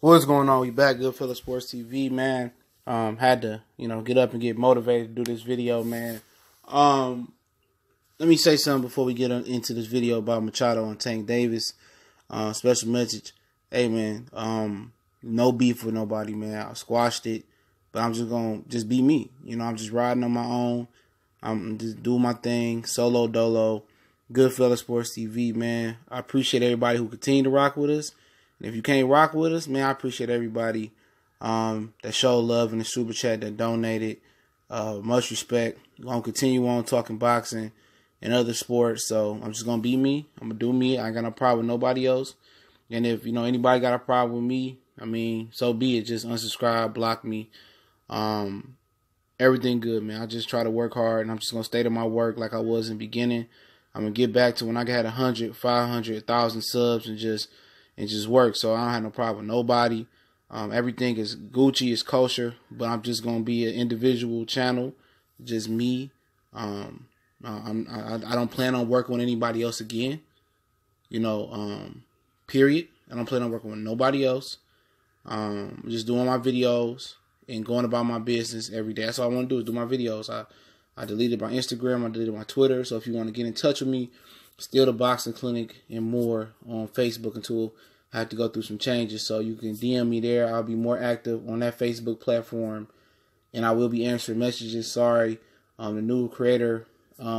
What's going on? We back, Goodfellas Sports TV, man. Had to, get up and get motivated to do this video, man. Let me say something before we get into this video about Machado and Tank Davis. Special message. Hey, man, no beef with nobody, man. I squashed it, but I'm just going to be me. I'm just riding on my own. I'm just doing my thing, solo dolo. Goodfellas Sports TV, man. I appreciate everybody who continue to rock with us. And if you can't rock with us, man, I appreciate everybody that showed love in the super chat, that donated. Much respect. I'm going to continue on talking boxing and other sports. So I'm just going to be me. I'm going to do me. I ain't got no problem with nobody else. And if, anybody got a problem with me, so be it. Just unsubscribe, block me. Everything good, man. I just try to work hard, and I'm just going to stay to my work like I was in the beginning. I'm going to get back to when I had 100, 500, 1,000 subs and just work. So I don't have no problem with nobody. Everything is Gucci, is kosher, but I'm just going to be an individual channel, just me. I don't plan on working with anybody else again, period. I don't plan on working with nobody else. Just doing my videos and going about my business every day. That's all I want to do is do my videos. I deleted my Instagram. I deleted my Twitter. So if you want to get in touch with me, Still the Boxing Clinic and more on Facebook until I have to go through some changes. So you can DM me there. I'll be more active on that Facebook platform, and I will be answering messages. Sorry, the new creator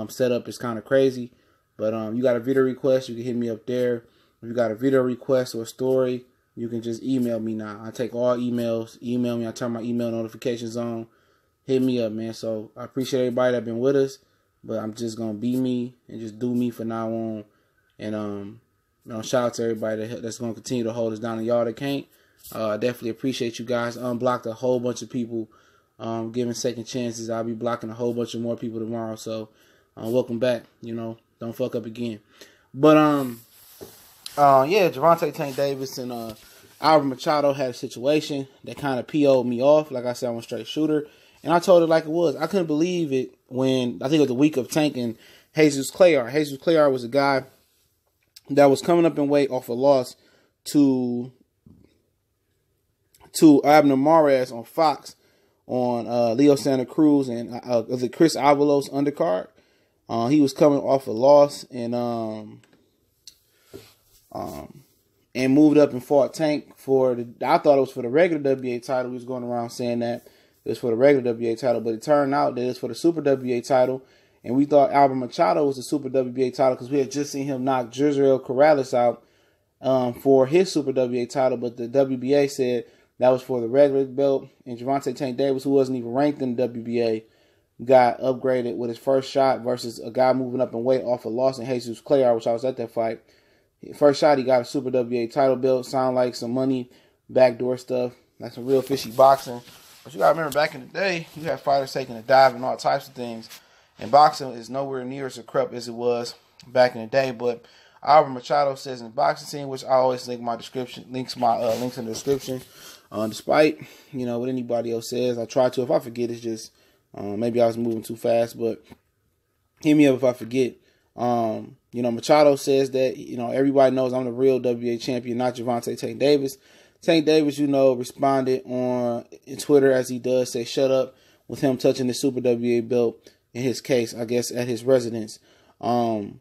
setup is kind of crazy, but you got a video request, you can hit me up there. If you got a video request or a story, you can just email me now. I take all emails. Email me. I turn my email notifications on. Hit me up, man. So I appreciate everybody that's been with us, but I'm just gonna be me and just do me for now on. And shout out to everybody that's gonna continue to hold us down. And y'all that can't, I definitely appreciate you guys. Unblocked a whole bunch of people, giving second chances. I'll be blocking a whole bunch of more people tomorrow. So welcome back. Don't fuck up again. But yeah, Gervonta Tank Davis and Albert Machado had a situation that kind of PO'd me off. Like I said, I'm a straight shooter. And I told it like it was. I couldn't believe it when, I think it was the week of Tank and Jesus Clayar. Jesus Clayar was a guy that was coming up in weight off a loss to Abner Mares on Fox on Leo Santa Cruz and the Chris Avalos undercard. He was coming off a loss and moved up and fought Tank for I thought it was for the regular WBA title. He was going around saying that it was for the regular WBA title, but it turned out that it's for the Super WBA title. And we thought Albert Machado was the Super WBA title because we had just seen him knock Gervonta Corrales out for his Super WBA title, but the WBA said that was for the regular belt. And Gervonta Tank Davis, who wasn't even ranked in the WBA, got upgraded with his first shot versus a guy moving up in weight off a loss in Jesus Clayar, which I was at that fight. First shot, he got a Super WBA title belt. Sound like some money, backdoor stuff. That's some real fishy boxing. But you got to remember, back in the day, you had fighters taking a dive and all types of things. And boxing is nowhere near as corrupt as it was back in the day. But Albert Machado says in the boxing scene, which I always link my description, links in the description. Despite, what anybody else says, I try to. If I forget, it's just, maybe I was moving too fast. But hit me up if I forget. Machado says that, everybody knows I'm the real WBA champion, not Gervonta Tank Davis. Tank Davis, responded on Twitter as he does, say shut up with him touching the Super WBA belt in his case, I guess, at his residence. He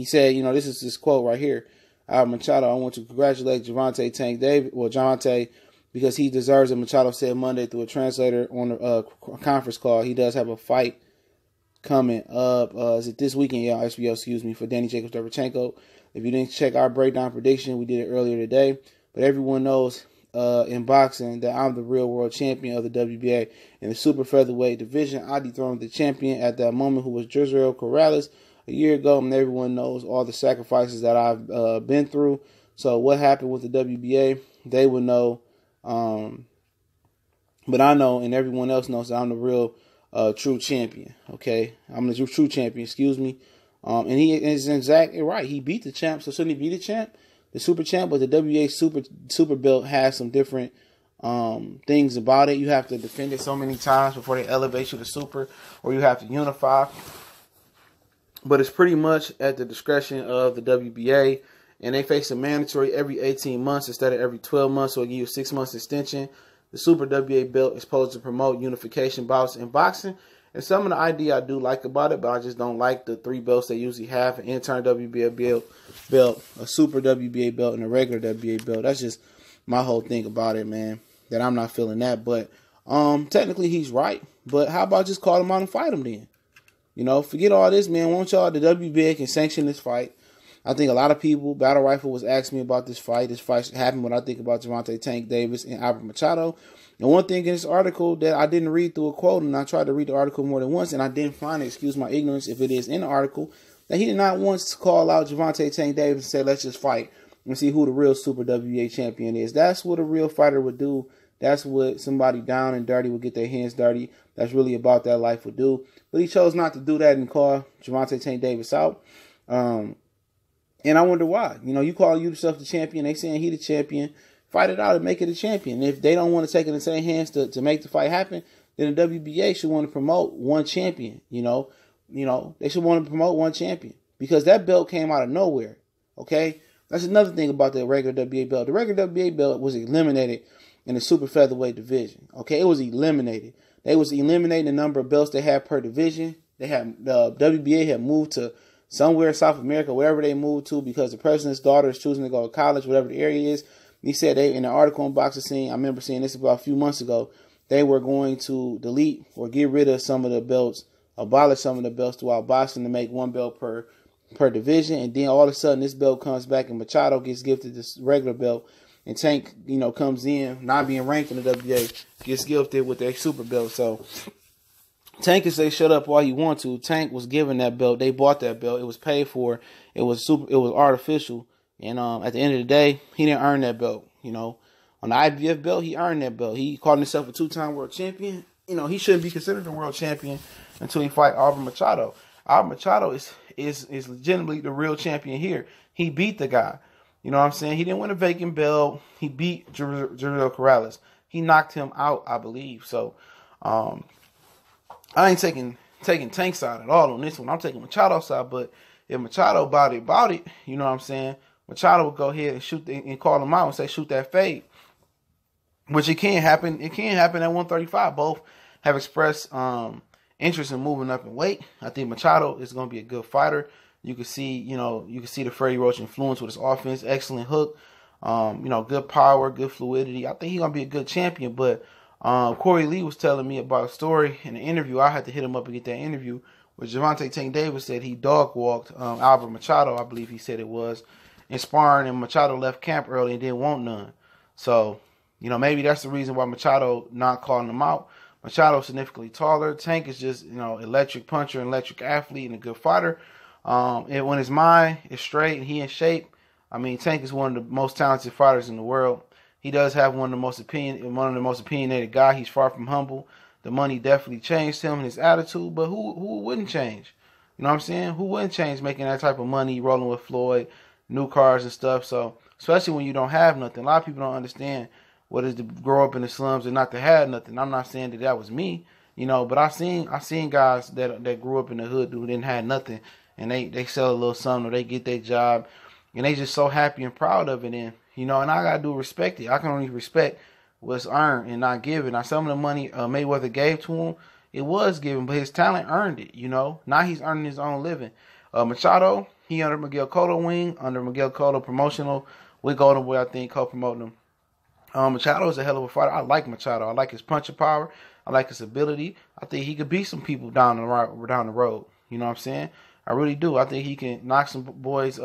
said, this is this quote right here. Albert Machado, I want to congratulate Gervonta Tank Davis, Gervonta, because he deserves it. Machado said Monday through a translator on a conference call. He does have a fight coming up. Is it this weekend? Yeah, HBO, excuse me, for Danny Jacobs Derevchenko. If you didn't check our breakdown prediction, we did it earlier today. But everyone knows in boxing that I'm the real world champion of the WBA. In the super featherweight division, I dethroned the champion at that moment, who was Gervonta Corrales, a year ago. And everyone knows all the sacrifices that I've been through. So what happened with the WBA, they would know. But I know, and everyone else knows, that I'm the real true champion. Okay, I'm the true champion. Excuse me. And he is exactly right. He beat the champ. So shouldn't he be the champ? The super champ, but the WBA super belt has some different things about it. You have to defend it so many times before they elevate you to super, or you have to unify. But it's pretty much at the discretion of the WBA and they face a mandatory every 18 months instead of every 12 months, so it give you a 6 months extension. The Super WBA belt is supposed to promote unification bouts in boxing. And some of the idea I do like about it, but I just don't like the 3 belts they usually have: an intern WBA belt, a Super WBA belt, and a regular WBA belt. That's just my whole thing about it, man, that I'm not feeling that. But technically he's right. But how about just call him out and fight him then? You know, forget all this, man. Won't y'all, the WBA can sanction this fight. I think a lot of people, Battle Rifle was asking me about this fight. This fight happened when I think about Gervonta Tank Davis and Albert Machado. And one thing in this article that I didn't read through a quote, and I tried to read the article more than once, and I didn't find it, excuse my ignorance if it is in the article, that he did not once call out Gervonta Tank Davis and say, let's just fight and see who the real Super WBA champion is. That's what a real fighter would do. That's what somebody down and dirty would get their hands dirty. That's really about that life would do. But he chose not to do that and call Gervonta Tank Davis out. And I wonder why. You know, you call yourself the champion. They saying he the champion. Fight it out and make it a champion. If they don't want to take it in the same hands to make the fight happen, then the WBA should want to promote one champion. You know, they should want to promote one champion because that belt came out of nowhere. Okay, that's another thing about the regular WBA belt. The regular WBA belt was eliminated in the super featherweight division. Okay, it was eliminated. They was eliminating the number of belts they had per division. They had the WBA had moved to somewhere in South America, wherever they moved to, because the president's daughter is choosing to go to college, whatever the area is. He said they, in the article on Boxing Scene, I remember seeing this about a few months ago, they were going to delete or get rid of some of the belts, abolish some of the belts throughout boxing to make one belt per division. And then all of a sudden this belt comes back and Machado gets gifted this regular belt. And Tank, comes in, not being ranked in the WBA, gets gifted with their super belt. So Tank can say shut up all you want to. Tank was given that belt. They bought that belt. It was paid for. It was artificial. And at the end of the day, he didn't earn that belt. On the IBF belt, he earned that belt. He called himself a 2-time world champion. He shouldn't be considered a world champion until he fight Albert Machado. Albert Machado is legitimately the real champion here. He beat the guy. You know what I'm saying? He didn't win a vacant belt. He beat Jorel Corrales. He knocked him out, I believe. So, I ain't taking Tank's side at all on this one. I'm taking Machado's side. But if Machado about it, you know what I'm saying? Machado would go ahead and shoot and call him out and say, shoot that fade. Which it can happen. It can happen at 135. Both have expressed interest in moving up in weight. I think Machado is going to be a good fighter. You can see, the Freddie Roach influence with his offense, excellent hook, good power, good fluidity. I think he's gonna be a good champion. But Corey Lee was telling me about a story in an interview. I had to hit him up and get that interview where Gervonta Tank Davis said he dog walked Albert Machado, I believe he said it was, in sparring, and Machado left camp early and didn't want none. So, maybe that's the reason why Machado not calling him out. Machado's significantly taller. Tank is just, electric puncher, electric athlete, and a good fighter. And when his mind is straight and he in shape, Tank is one of the most talented fighters in the world. He does have one of the most opinionated guys. He's far from humble. The money definitely changed him and his attitude, but who wouldn't change? You know what I'm saying? Who wouldn't change making that type of money, rolling with Floyd, new cars and stuff? So, especially when you don't have nothing. A lot of people don't understand what it is to grow up in the slums and not to have nothing. I'm not saying that was me, but I seen guys that grew up in the hood who didn't have nothing. And they sell a little something, or they get their job, and they just so happy and proud of it. And and I gotta do respect it. I can only respect what's earned and not given. Now, some of the money Mayweather gave to him, it was given, but his talent earned it. Now he's earning his own living. Machado, he under Miguel Cotto wing, under Miguel Cotto promotional with Golden Boy, I think, co-promoting him. Machado is a hell of a fighter. I like Machado. I like his punching power. I like his ability. I think he could beat some people down the road. You know what I'm saying? I really do. I think he can knock some boys'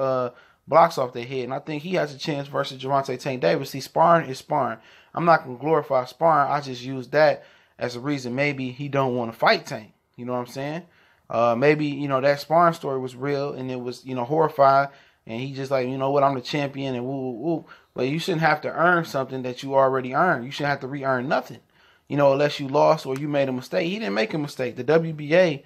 blocks off their head. And I think he has a chance versus Gervonta Tank Davis. See, sparring is sparring. I'm not going to glorify sparring. I just use that as a reason maybe he don't want to fight Tank. You know what I'm saying? Maybe, that sparring story was real and it was, horrifying. And he just like, you know what, I'm the champion and woo, woo, woo. But you shouldn't have to earn something that you already earned. You shouldn't have to re-earn nothing, unless you lost or you made a mistake. He didn't make a mistake. The WBA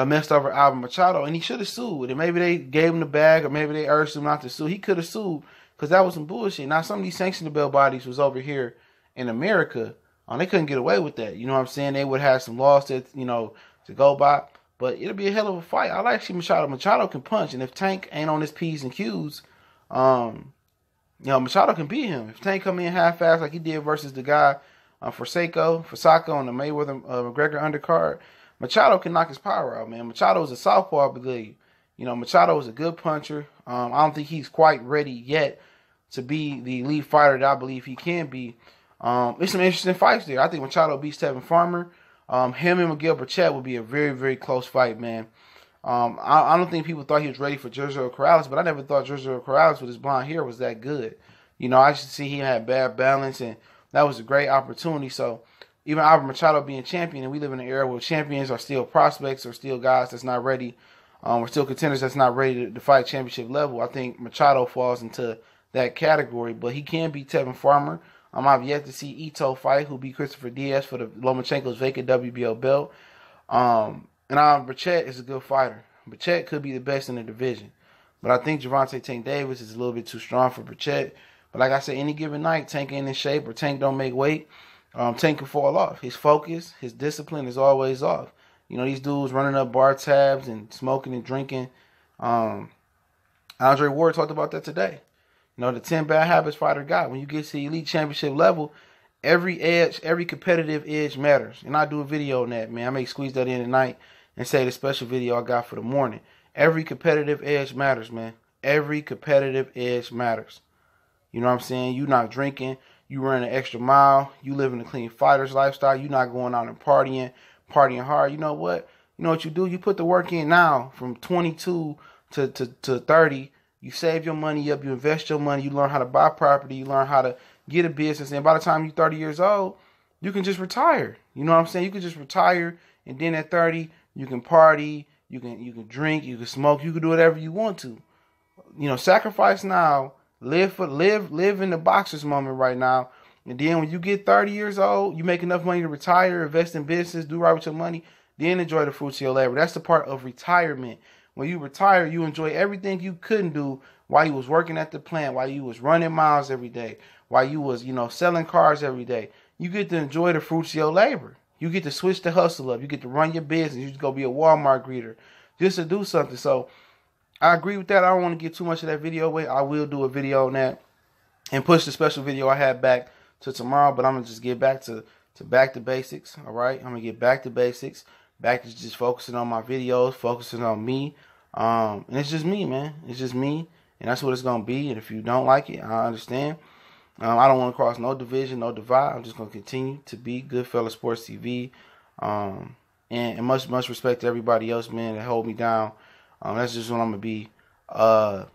messed over Albert Machado, and he should have sued. And maybe they gave him the bag, or maybe they urged him not to sue. He could have sued because that was some bullshit. Now, some of these sanctioned belt bodies was over here in America. They couldn't get away with that. You know what I'm saying? They would have some laws to go by. But it'll be a hell of a fight. I like see Machado. Machado can punch, and if Tank ain't on his P's and Q's, Machado can beat him. If Tank come in half-fast like he did versus the guy Forsaco on the Mayweather McGregor undercard, Machado can knock his power out, man. Machado is a southpaw, I believe. Machado is a good puncher. I don't think he's quite ready yet to be the elite fighter that I believe he can be. There's some interesting fights there. I think Machado beats Tevin Farmer. Him and Miguel Burchett would be a very, very close fight, man. I don't think people thought he was ready for Gervonta Corrales, but I never thought Gervonta Corrales with his blonde hair was that good. I just see he had bad balance, and that was a great opportunity. So even Albert Machado being champion, and we live in an era where champions are still prospects or still guys that's not ready, or still contenders that's not ready to fight championship level. I think Machado falls into that category, but he can beat Tevin Farmer. I've yet to see Ito fight, who beat Christopher Diaz for the Lomachenko's vacant WBO belt. And Burchett is a good fighter. Burchett could be the best in the division. But I think Gervonta Tank Davis is a little bit too strong for Burchett. But like I said, any given night, Tank ain't in shape or Tank don't make weight, Tank can fall off. His focus, his discipline is always off. These dudes running up bar tabs and smoking and drinking. Andre Ward talked about that today. The 10 bad habits fighter got. When you get to the elite championship level, every competitive edge matters. And I do a video on that, man. I may squeeze that in tonight and say the special video I got for the morning. Every competitive edge matters, man. Every competitive edge matters. You know what I'm saying? You not drinking. You running an extra mile. You living a clean fighter's lifestyle. You not going out and partying hard. You know what? You know what you do? You put the work in now from 22 to 30. You save your money up. You invest your money. You learn how to buy property. You learn how to get a business. And by the time you're 30 years old, you can just retire. You know what I'm saying? You can just retire. And then at 30, you can party. You can drink. You can smoke. You can do whatever you want to. Sacrifice now. Live in the boxer's moment right now. And then when you get 30 years old, you make enough money to retire, invest in business, do right with your money, then enjoy the fruits of your labor. That's the part of retirement. When you retire, you enjoy everything you couldn't do while you was working at the plant, while you was running miles every day, while you was, selling cars every day. You get to enjoy the fruits of your labor. You get to switch the hustle up. You get to run your business. You just go be a Walmart greeter just to do something. So I agree with that. I don't want to get too much of that video away. I will do a video on that and push the special video I had back to tomorrow, but I'm going to just get back to back to basics, all right? I'm going to get back to basics, back to just focusing on my videos, focusing on me. And it's just me, man. It's just me, and that's what it's going to be. And if you don't like it, I understand. I don't want to cross no division, no divide. I'm just going to continue to be Goodfella Sports TV. And much respect to everybody else, man, that hold me down. That's just what I'm going to be. But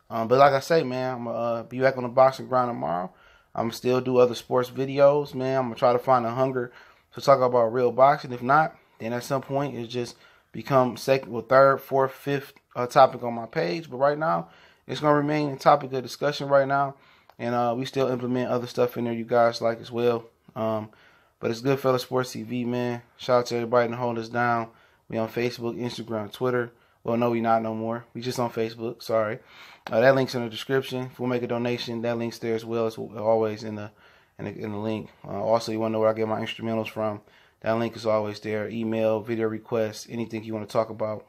like I say, man, I'm going to be back on the boxing grind tomorrow. I'm going to still do other sports videos, man. I'm going to try to find a hunger to talk about real boxing. If not, then at some point it just become second, or third, fourth, fifth topic on my page. But right now, it's going to remain a topic of discussion right now. And we still implement other stuff in there you guys like as well. But it's Goodfella Sports TV, man. Shout out to everybody that hold us down. We on Facebook, Instagram, Twitter. Well, no, we not no more. We just on Facebook. Sorry. That link's in the description. If we'll make a donation, that link's there as well. It's always in the link. Also, you want to know where I get my instrumentals from? That link is always there. Email, video requests, anything you want to talk about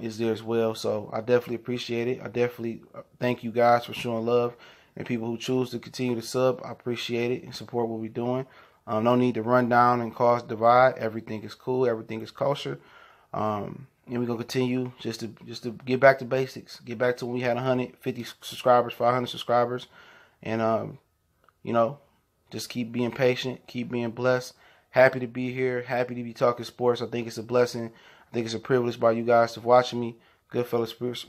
is there as well. So I definitely appreciate it. I definitely thank you guys for showing love, and people who choose to continue to sub. I appreciate it and support what we're doing. No need to run down and cause divide. Everything is cool. Everything is kosher. And we're going to continue just to get back to basics. Get back to when we had 150 subscribers, 500 subscribers. And, just keep being patient. Keep being blessed. Happy to be here. Happy to be talking sports. I think it's a blessing. I think it's a privilege by you guys to watching me. Goodfella Sports.